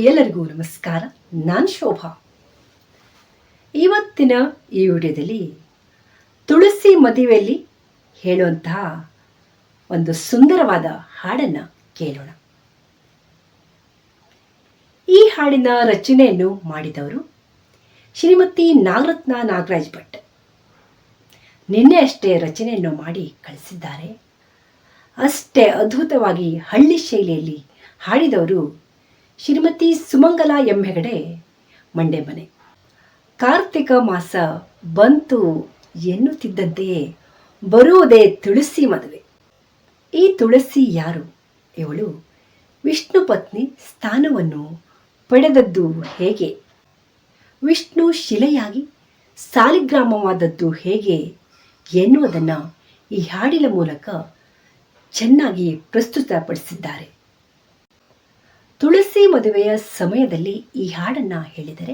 ಎಲ್ಲರಿಗೂ ನಮಸ್ಕಾರ. ನಾನು ಶೋಭಾ. ಇವತ್ತಿನ ಈ ವಿಡಿಯೋದಲ್ಲಿ ತುಳಸಿ ಮದುವೆಯಲ್ಲಿ ಹೇಳುವಂತಹ ಒಂದು ಸುಂದರವಾದ ಹಾಡನ್ನು ಕೇಳೋಣ. ಈ ಹಾಡಿನ ರಚನೆಯನ್ನು ಮಾಡಿದವರು ಶ್ರೀಮತಿ ನಾಗರತ್ನ ನಾಗರಾಜ್ ಭಟ್. ನಿನ್ನೆ ಅಷ್ಟೇ ರಚನೆಯನ್ನು ಮಾಡಿ ಕಳಿಸಿದ್ದಾರೆ. ಅಷ್ಟೇ ಅದ್ಭುತವಾಗಿ ಹಳ್ಳಿ ಶೈಲಿಯಲ್ಲಿ ಹಾಡಿದವರು ಶ್ರೀಮತಿ ಸುಮಂಗಲ ಎಂ ಹೆಗಡೆ ಮಂಡ್ಯಮನೆ. ಕಾರ್ತಿಕ ಮಾಸ ಬಂತು ಎನ್ನುತ್ತಿದ್ದಂತೆಯೇ ಬರುವುದೇ ತುಳಸಿ ಮದುವೆ. ಈ ತುಳಸಿ ಯಾರು? ಇವಳು ವಿಷ್ಣು ಪತ್ನಿ ಸ್ಥಾನವನ್ನು ಪಡೆದದ್ದು ಹೇಗೆ? ವಿಷ್ಣು ಶಿಲೆಯಾಗಿ ಸಾಲಿಗ್ರಾಮವಾದದ್ದು ಹೇಗೆ ಎನ್ನುವುದನ್ನು ಈ ಹಾಡಿನ ಮೂಲಕ ಚೆನ್ನಾಗಿ ಪ್ರಸ್ತುತಪಡಿಸಿದ್ದಾರೆ. ತುಳಸಿ ಮದುವೆಯ ಸಮಯದಲ್ಲಿ ಈ ಹಾಡನ್ನು ಹೇಳಿದರೆ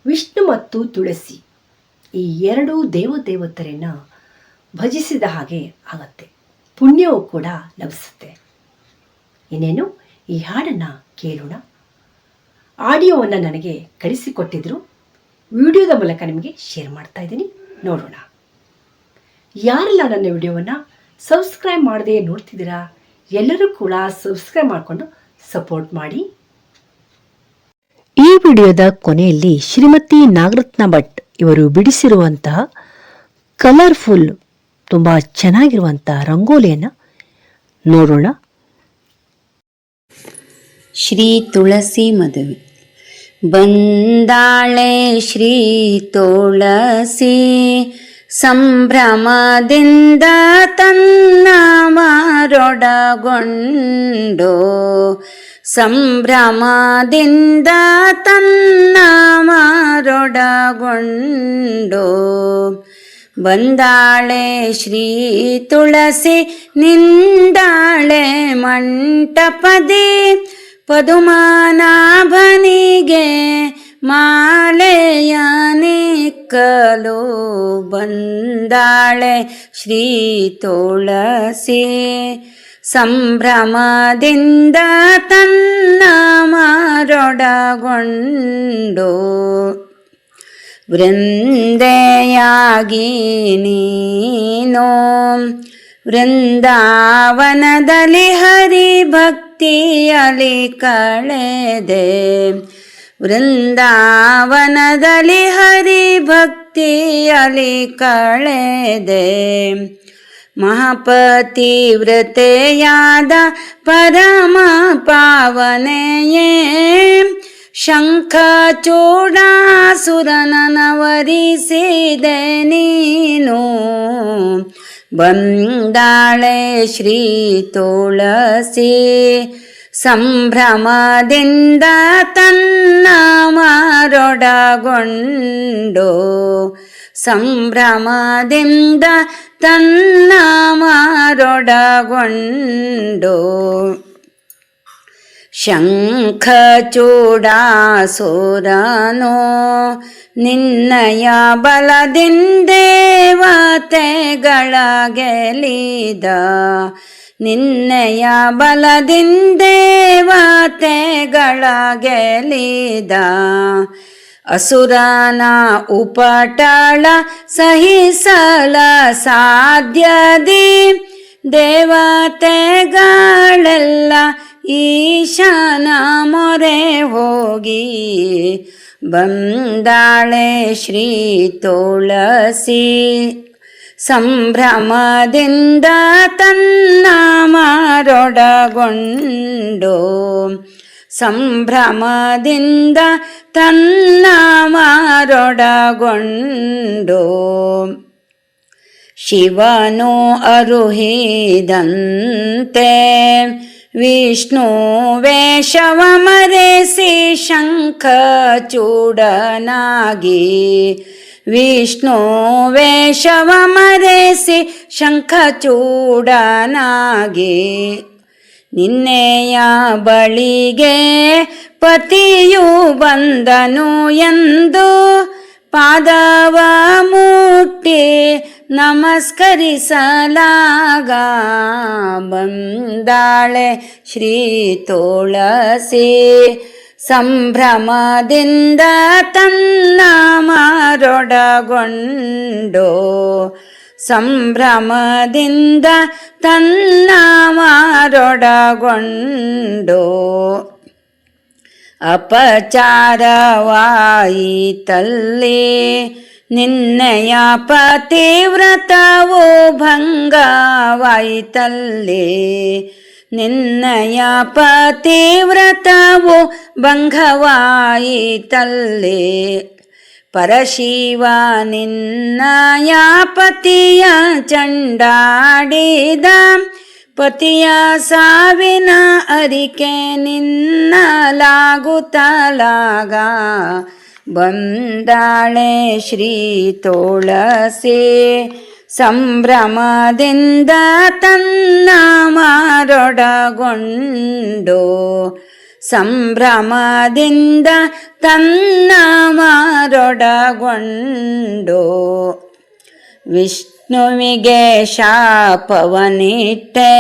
ವಿಷ್ಣು ಮತ್ತು ತುಳಸಿ ಈ ಎರಡೂ ದೇವದೇವತರನ್ನು ಭಜಿಸಿದ ಹಾಗೆ ಆಗತ್ತೆ, ಪುಣ್ಯವೂ ಕೂಡ ಲಭಿಸುತ್ತೆ. ಇನ್ನೇನು ಈ ಹಾಡನ್ನು ಕೇಳೋಣ. ಆಡಿಯೋವನ್ನು ನನಗೆ ಕಳಿಸಿಕೊಟ್ಟಿದ್ರು, ವಿಡಿಯೋದ ಮೂಲಕ ನಿಮಗೆ ಶೇರ್ ಮಾಡ್ತಾ ಇದ್ದೀನಿ, ನೋಡೋಣ. ಯಾರೆಲ್ಲ ನನ್ನ ವಿಡಿಯೋವನ್ನು ಸಬ್ಸ್ಕ್ರೈಬ್ ಮಾಡದೆ ನೋಡ್ತಿದ್ದೀರಾ, ಎಲ್ಲರೂ ಕೂಡ ಸಬ್ಸ್ಕ್ರೈಬ್ ಮಾಡಿಕೊಂಡು ಸಪೋರ್ಟ್ ಮಾಡಿ. ಈ ವಿಡಿಯೋದ ಕೊನೆಯಲ್ಲಿ ಶ್ರೀಮತಿ ನಾಗರತ್ನ ಭಟ್ ಇವರು ಬಿಡಿಸಿರುವಂತಹ ಕಲರ್ಫುಲ್ ತುಂಬ ಚೆನ್ನಾಗಿರುವಂತಹ ರಂಗೋಲಿಯನ್ನು ನೋಡೋಣ. ಶ್ರೀ ತುಳಸಿ ಮದುವೆ. ಬಂದಾಳೆ ಶ್ರೀ ತುಳಸಿ ಸಂಭ್ರಮದಿಂದ ತನ್ನ ಮಾರೊಡಗೊಂಡು, ಸಂಭ್ರಮದಿಂದ ತನ್ನ ಮಾರೊಡಗೊಂಡು ಬಂದಾಳೆ ಶ್ರೀ ತುಳಸಿ ನಿಂದಾಳೆ ಮಂಟಪದಿ ಪದುಮನಾಭನಿಗೆ ಮಾಲೆಯ ನಿಕ್ಕಲು. ಬಂದಾಳೆ ಶ್ರೀ ತುಳಸಿ ಸಂಭ್ರಮದಿಂದ ತನ್ನ ಮಾರೊಡಗೊಂಡು, ವೃಂದೆಯಾಗಿ ನೀನು ವೃಂದಾವನದಲ್ಲಿ ಹರಿಭಕ್ತಿಯಲ್ಲಿ ಕಳೆದೆ, ವೃಂದಾವನದಲ್ಲಿ ಹರಿಭಕ್ತಿಯಲ್ಲಿ ಕಳೆದೆ. ಮಹಾಪತಿವ್ರತೆಯಾದ ಪರಮ ಪಾವನೆಯೇ ಶಂಖ ಚೂಡಾಸುರನವರಿಸಿದೆ ನೀನು. ಬಂದಾಳೆ ಶ್ರೀ ತುಳಸಿ ಸಂಭ್ರಮದಿಂದ ತನ್ನ ಮಾರೊಡಗೊಂಡು, ಸಂಭ್ರಮದಿಂದ ತನ್ನ ಮಾರೊಡಗೊಂಡು. ಶಂಖ ಚೂಡಾಸುರನೋ ನಿನ್ನಯ ಬಲದಿಂದೇವತೆಗಳ ಗೆಲಿದ, ನಿನ್ನಯ ಬಲದಿಂದೇವತೆಗಳ ಗೆಲಿದ. ಅಸುರನ ಉಪಟಳ ಸಹಿಸಲ ಸಾಧ್ಯದಿ ದೇವತೆಗಳೆಲ್ಲ ಈಶನ ಮೊರೆ ಹೋಗಿ. ಬಂದಾಳೆ ಶ್ರೀ ತುಳಸಿ ಸಂಭ್ರಮದಿಂದ ತನ್ನ ಮಾರೊಡಗೊಂಡು, ಸಂಭ್ರಮದಿಂದ ತನ್ನ ಮಾರೊಡಗೊಂಡು. ಶಿವನು ಅರುಹಿದಂತೆ ವಿಷ್ಣು ವೇಷವ ಮರೆಸಿ ಶಂಖ ಚೂಡನಾಗಿ, ವಿಷ್ಣು ವೇಷವ ಮರೆಸಿ ಶಂಖ ಚೂಡನಾಗಿ. ನಿನ್ನೆಯ ಬಳಿಗೆ ಪತಿಯು ಬಂದನು ಎಂದು ಪಾದವ ಮುಟ್ಟಿ ನಮಸ್ಕರಿಸಲಾಗ ಬಂದಾಳೆ ಶ್ರೀ ತುಳಸಿ ಸಂಭ್ರಮದಿಂದ ತನ್ನ ಮಾರೊಡಗೊಂಡು ಸಂಭ್ರಮದಿಂದ ತನ್ನ ಮಾರೊಡಗೊಂಡು ಅಪಚಾರವಾಯಿತಲ್ಲಿ ನಿನ್ನೆಯ ಪತಿವ್ರತವು ಭಂಗವಾಯಿತಲ್ಲಿ ನಿನ್ನಯ ಪತಿವ್ರತವು ಭಂಗವಾಯಿತಲ್ಲಿ ಪರಶಿವ ನಿನ್ನಯ ಪತಿಯ ಚಂಡಾಡಿದ ಪತಿಯ ಸಾವಿನ ಅರಿಕೆ ನಿನ್ನಲಾಗುತ್ತಲಾಗ ಬಂದಾಳೆ ಶ್ರೀ ತುಳಸಿ ಸಂಭ್ರಮದಿಂದ ತನ್ನ ಮಾರೊಡಗೊಂಡು ಸಂಭ್ರಮದಿಂದ ತನ್ನ ಮಾರೊಡಗೊಂಡು ವಿಷ್ಣುವಿಗೆ ಶಾಪವನಿಟ್ಟೆ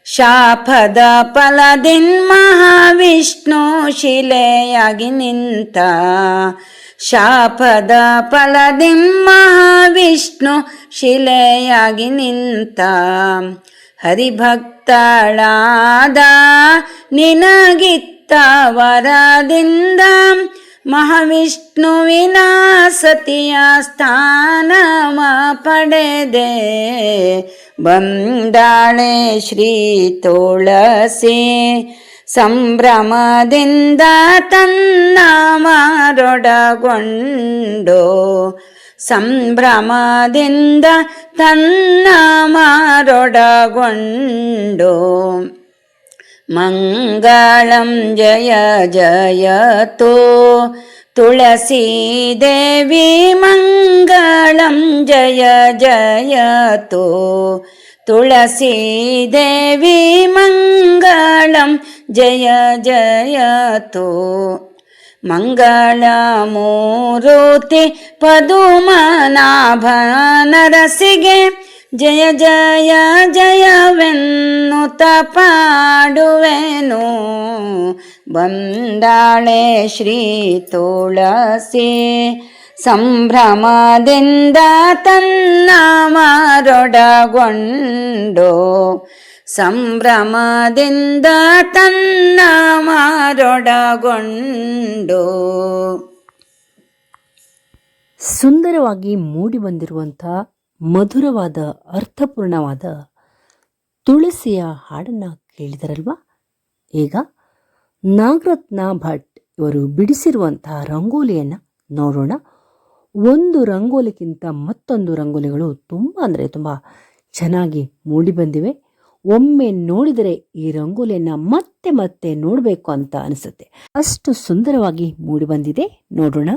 ಶಾಪದ ಫಲದಿನ್ ಮಹಾವಿಷ್ಣು ಶಿಲೆಯಾಗಿ ನಿಂತ ಶಾಪದ ಫಲದಿನ್ ಮಹಾವಿಷ್ಣು ಶಿಲೆಯಾಗಿ ನಿಂತ ಹರಿಭಕ್ತಳಾದ ನಿನಗಿತ್ತ ವರದಿಂದ ಮಹಾವಿಷ್ಣುವಿನ ಸತಿಯ ಸ್ಥಾನವ ಪಡೆದೆ ಬಂದಾಳೆ ಶ್ರೀ ತುಳಸಿ ಸಂಭ್ರಮದಿಂದ ತನ್ನ ಮಾರೊಡಗೊಂಡು ಸಂಭ್ರಮದಿಂದ ತನ್ನ ಮಾರೊಡಗೊಂಡು ಮಂಗಳಂ ಜಯ ಜಯತೋ ತುಳಸಿ ದೇವಿ ಮಂಗಳಂ ಜಯ ಜಯತೋ ತುಳಸಿ ದೇವಿ ಮಂಗಳಂ ಜಯ ಜಯತೋ ಮಂಗಳ ಮೂರುತಿ ಪದುಮನಾಭ ನರಸಿಗೆ ಜಯ ಜಯ ಜಯವೆನ್ನುತ್ತ ಪಾಡುವೆನು ಬಂದಾಳೆ ಶ್ರೀ ತುಳಸಿ ಸಂಭ್ರಮದಿಂದ ತನ್ನ ಮಾರೊಡಗೊಂಡು ಸಂಭ್ರಮದಿಂದ ತನ್ನ ಮಾರೊಡಗೊಂಡು. ಸುಂದರವಾಗಿ ಮೂಡಿಬಂದಿರುವಂಥ ಮಧುರವಾದ ಅರ್ಥಪೂರ್ಣವಾದ ತುಳಸಿಯ ಹಾಡನ್ನು ಕೇಳಿದರಲ್ವಾ? ಈಗ ನಾಗರತ್ನ ಭಟ್ ಇವರು ಬಿಡಿಸಿರುವಂತಹ ರಂಗೋಲಿಯನ್ನು ನೋಡೋಣ. ಒಂದು ರಂಗೋಲಿಗಿಂತ ಮತ್ತೊಂದು ರಂಗೋಲಿಗಳು ತುಂಬ ಅಂದರೆ ತುಂಬ ಚೆನ್ನಾಗಿ ಮೂಡಿಬಂದಿವೆ. ಒಮ್ಮೆ ನೋಡಿದರೆ ಈ ರಂಗೋಲಿಯನ್ನು ಮತ್ತೆ ಮತ್ತೆ ನೋಡಬೇಕು ಅಂತ ಅನಿಸುತ್ತೆ. ಅಷ್ಟು ಸುಂದರವಾಗಿ ಮೂಡಿಬಂದಿದೆ. ನೋಡೋಣ.